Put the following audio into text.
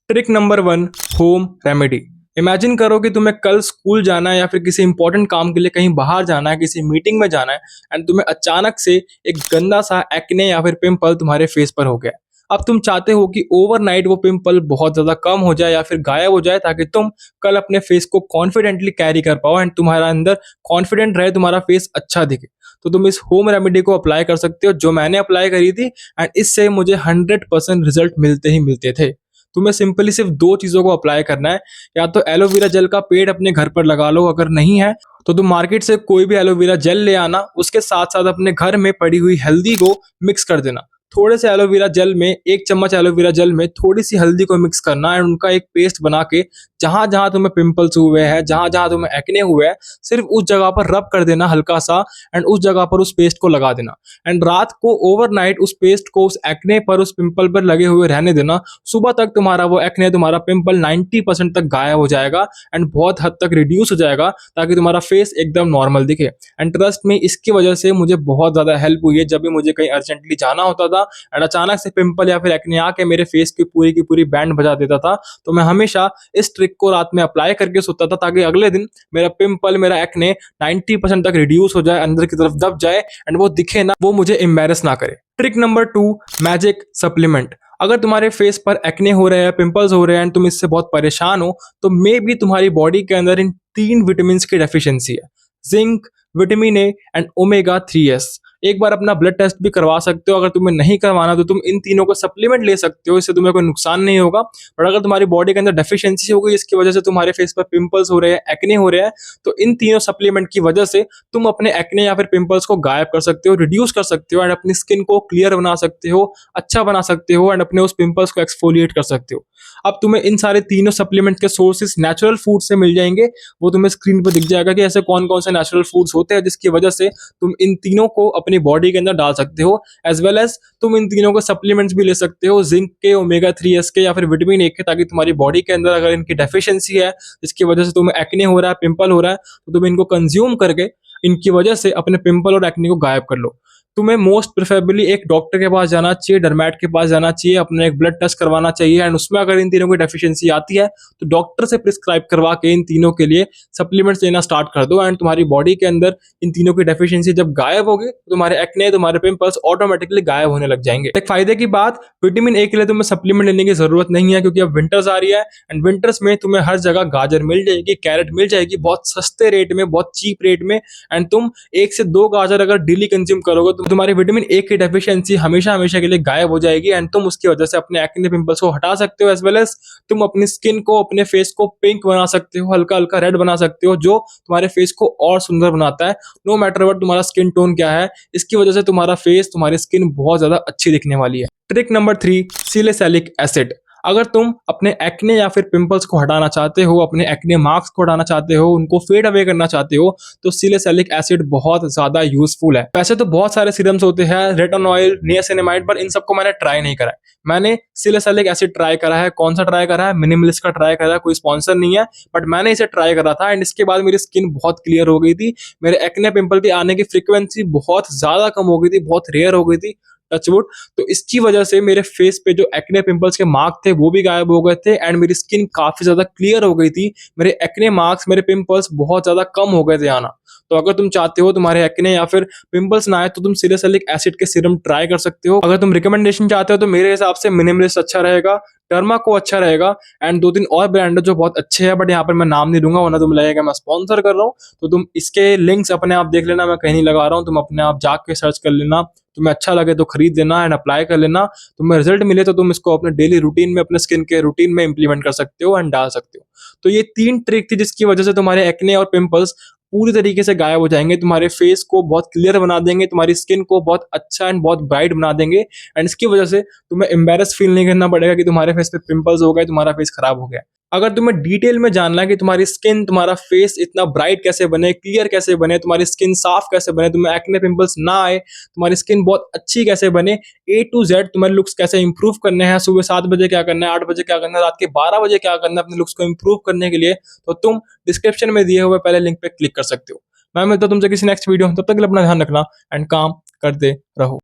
Trick number 1, home remedy. Imagine करो कि तुम्हें कल स्कूल जाना है या फिर किसी इंपॉर्टेंट काम के लिए कहीं बाहर जाना है, किसी मीटिंग में जाना है एंड तुम्हें अचानक से एक गंदा सा एक्ने या फिर पिंपल तुम्हारे फेस पर हो गया। अब तुम चाहते हो कि ओवरनाइट वो पिंपल बहुत ज्यादा कम हो जाए या फिर गायब हो जाए ताकि तुम कल अपने फेस को कॉन्फिडेंटली कैरी कर पाओ एंड तुम्हारा अंदर कॉन्फिडेंट रहे, तुम्हारा फेस अच्छा दिखे। तो तुम इस होम रेमेडी को अप्लाई कर सकते हो जो मैंने अप्लाई करी थी एंड इससे मुझे 100% रिजल्ट मिलते ही मिलते थे। तुम्हें सिंपली सिर्फ दो चीजों को अप्लाई करना है। या तो एलोवेरा जेल का पेड़ अपने घर पर लगा लो, अगर नहीं है तो तुम मार्केट से कोई भी एलोवेरा जेल ले आना, उसके साथ साथ अपने घर में पड़ी हुई हल्दी को मिक्स कर देना। थोड़े से एलोवेरा जेल में, 1 चम्मच एलोवेरा जेल में थोड़ी सी हल्दी को मिक्स करना एंड उनका एक पेस्ट बना के जहां जहां तुम्हें पिंपल्स हुए हैं, जहां जहां तुम्हें एक्ने हुए हैं, सिर्फ उस जगह पर रब कर देना हल्का सा एंड उस जगह पर उस पेस्ट को लगा देना एंड रात को ओवरनाइट उस पेस्ट को उस एक्ने पर, उस पिंपल पर लगे हुए रहने देना। सुबह तक तुम्हारा वो एक्ने, तुम्हारा पिंपल 90% तक गायब हो जाएगा एंड बहुत हद तक रिड्यूस हो जाएगा ताकि तुम्हारा फेस एकदम नॉर्मल दिखे। एंड ट्रस्ट में, इसकी वजह से मुझे बहुत ज्यादा हेल्प हुई है। जब भी मुझे कहीं अर्जेंटली जाना होता था एंड अचानक से पिंपल या फिर एक्ने आके मेरे फेस की पूरी बैंड बजा देता था, तो मैं हमेशा इस ट्रिक को रात में अप्लाई करके सोता था ताकि अगले दिन मेरा पिंपल, मेरा एक्ने 90% तक रिड्यूस हो जाए, अंदर की तरफ दब जाए एंड वो दिखे ना, वो मुझे एम्बेरस ना करे। Trick number 2, magic supplement. अगर तुम्हारे फेस पर एक्ने हो रहे हैं, पिंपल्स हो रहे हैं एंड तुम इससे बहुत परेशान हो, तो मे बी तुम्हारी बॉडी के अंदर इन 3 विटामिन की डेफिशिएंसी है। Zinc, vitamin A and omega 3s। एक बार अपना ब्लड टेस्ट भी करवा सकते हो। अगर तुम्हें नहीं करवाना तो तुम इन तीनों को सप्लीमेंट ले सकते हो, इससे तुम्हें कोई नुकसान नहीं होगा। बट अगर तुम्हारी बॉडी के अंदर डेफिशिएंसी हो गई इसकी वजह से तुम्हारे फेस पर पिंपल्स हो रहे हैं, एक्ने हो रहे हैं, तो इन तीनों सप्लीमेंट की वजह से तुम अपने एक्ने या फिर पिंपल्स को गायब कर सकते हो, रिड्यूस कर सकते हो एंड अपनी स्किन को क्लियर बना सकते हो, अच्छा बना सकते हो एंड अपने उस पिंपल्स को एक्सफोलिएट कर सकते हो। अब तुम्हें इन सारे तीनों सप्लीमेंट के सोर्सेस नेचुरल फूड से मिल जाएंगे। वो तुम्हें स्क्रीन पर दिख जाएगा कि ऐसे कौन कौन से नेचुरल फूड्स होते हैं जिसकी वजह से तुम इन तीनों को अपनी बॉडी के अंदर डाल सकते हो। एज वेल एज तुम इन तीनों को सप्लीमेंट्स भी ले सकते हो, जिंक के, ओमेगा 3s के या फिर विटामिन ए के, ताकि तुम्हारी बॉडी के अंदर अगर इनकी डेफिशिएंसी है जिसकी वजह से तुम्हें एक्ने हो रहा है, पिंपल हो रहा है, तो तुम इनको कंज्यूम करके इनकी वजह से अपने पिंपल और एक्ने को गायब कर लो। तुम्हें मोस्ट प्रेफरेबली एक डॉक्टर के पास जाना चाहिए, डर्मेट के पास जाना चाहिए, अपना एक ब्लड टेस्ट करवाना चाहिए एंड उसमें अगर इन तीनों की डेफिशिएंसी आती है तो डॉक्टर से प्रिस्क्राइब करवा के इन तीनों के लिए सप्लीमेंट्स लेना स्टार्ट कर दो एंड तुम्हारी बॉडी के अंदर इन तीनों की डेफिशिएंसी जब गायब होगी तो तुम्हारे एक्ने, तुम्हारे पिंपल्स ऑटोमेटिकली गायब होने लग जाएंगे। एक फायदे की बात, विटामिन ए के लिए तुम्हें सप्लीमेंट लेने की जरूरत नहीं है क्योंकि अब विंटर्स आ रही है एंड विंटर्स में तुम्हें हर जगह गाजर मिल जाएगी, कैरेट मिल जाएगी बहुत सस्ते रेट में, बहुत चीप रेट में एंड तुम 1 से 2 गाजर अगर डेली कंज्यूम करोगे तो तुम्हारी विटामिन ए की डेफिशिएंसी हमेशा हमेशा के लिए गायब हो जाएगी एंड तुम उसकी वजह से अपने एक्ने, पिंपल्स को हटा सकते हो। एज वेल एज तुम अपनी स्किन को, अपने फेस को पिंक बना सकते हो, हल्का हल्का रेड बना सकते हो, जो तुम्हारे फेस को और सुंदर बनाता है। नो मैटर व्हाट तुम्हारा स्किन टोन क्या है, इसकी वजह से तुम्हारा फेस, तुम्हारी स्किन बहुत ज्यादा अच्छी दिखने वाली है। Trick number 3, salicylic acid. अगर तुम अपने एक्ने या फिर पिंपल्स को हटाना चाहते हो, अपने एक्ने मार्क्स को हटाना चाहते हो, उनको फेड अवे करना चाहते हो, तो सिलिसैलिक एसिड बहुत ज्यादा यूजफुल है। वैसे तो बहुत सारे सीरम्स होते हैं, रेटिनॉइल, नियासिनामाइड, पर इन सबको मैंने ट्राई नहीं करा है। मैंने सिलिसैलिक एसिड ट्राई करा है। कौन सा ट्राई करा है? मिनिमलिस्ट का ट्राई करा है। कोई स्पॉन्सर नहीं है बट मैंने इसे ट्राई करा था एंड इसके बाद मेरी स्किन बहुत क्लियर हो गई थी। मेरे एक्ने, पिंपल के आने की फ्रीक्वेंसी बहुत ज्यादा कम हो गई थी, बहुत रेयर हो गई थी, टचवुड। तो इसकी वजह से मेरे फेस पे जो एक्ने, पिंपल्स के मार्क थे वो भी गायब हो गए थे एंड मेरी स्किन काफी ज्यादा क्लियर हो गई थी। मेरे एक्ने मार्क्स, मेरे पिंपल्स बहुत ज्यादा कम हो गए थे आना। तो अगर तुम चाहते हो तुम्हारे एक्ने या फिर पिंपल्स ना आए तो तुम सिलिसैलिक एसिड के सीरम ट्राई कर सकते हो। अगर तुम रिकमेंडेशन चाहते हो तो मेरे हिसाब से मिनिमलिस्ट अच्छा रहेगा, टर्मा को अच्छा रहेगा एंड 2-3 और ब्रांड जो बहुत अच्छे हैं बट यहाँ पर मैं नाम नहीं दूंगा वरना तुम लगेगा मैं स्पॉन्सर कर रहा हूँ। तो तुम इसके लिंक्स अपने आप देख लेना, मैं कहीं नहीं लगा रहा हूँ, तुम अपने आप जाके सर्च कर लेना, तुम्हें अच्छा लगे तो खरीद लेना एंड अप्लाई कर लेना। तुम्हें रिजल्ट मिले तो तुम इसको अपने डेली रूटीन में, अपने स्किन के रूटीन में इंप्लीमेंट कर सकते हो एंड डाल सकते हो। तो ये 3 ट्रिक थी जिसकी वजह से तुम्हारे एक्ने और पिंपल्स पूरी तरीके से गायब हो जाएंगे, तुम्हारे फेस को बहुत क्लियर बना देंगे, तुम्हारी स्किन को बहुत अच्छा एंड बहुत ब्राइट बना देंगे एंड इसकी वजह से तुम्हें एम्बेरस फील नहीं करना पड़ेगा कि तुम्हारे फेस पे पिंपल्स हो गए, तुम्हारा फेस खराब हो गया। अगर तुम्हें डिटेल में जानना है कि तुम्हारी स्किन, तुम्हारा फेस इतना ब्राइट कैसे बने, क्लियर कैसे बने, तुम्हारी स्किन साफ कैसे बने, तुम्हें एक्ने, पिंपल्स ना आए, तुम्हारी स्किन बहुत अच्छी कैसे बने, A to Z तुम्हारे लुक्स कैसे इंप्रूव करने हैं, सुबह 7 बजे क्या करना है, 8 बजे क्या करना है, रात के 12 बजे क्या करना है अपने लुक्स को इंप्रूव करने के लिए, तो तुम डिस्क्रिप्शन में दिए हुए पहले लिंक पे क्लिक कर सकते हो। मैं मिलता हूं तुमसे किसी नेक्स्ट वीडियो, तब तक के लिए अपना ध्यान रखना एंड काम करते रहो।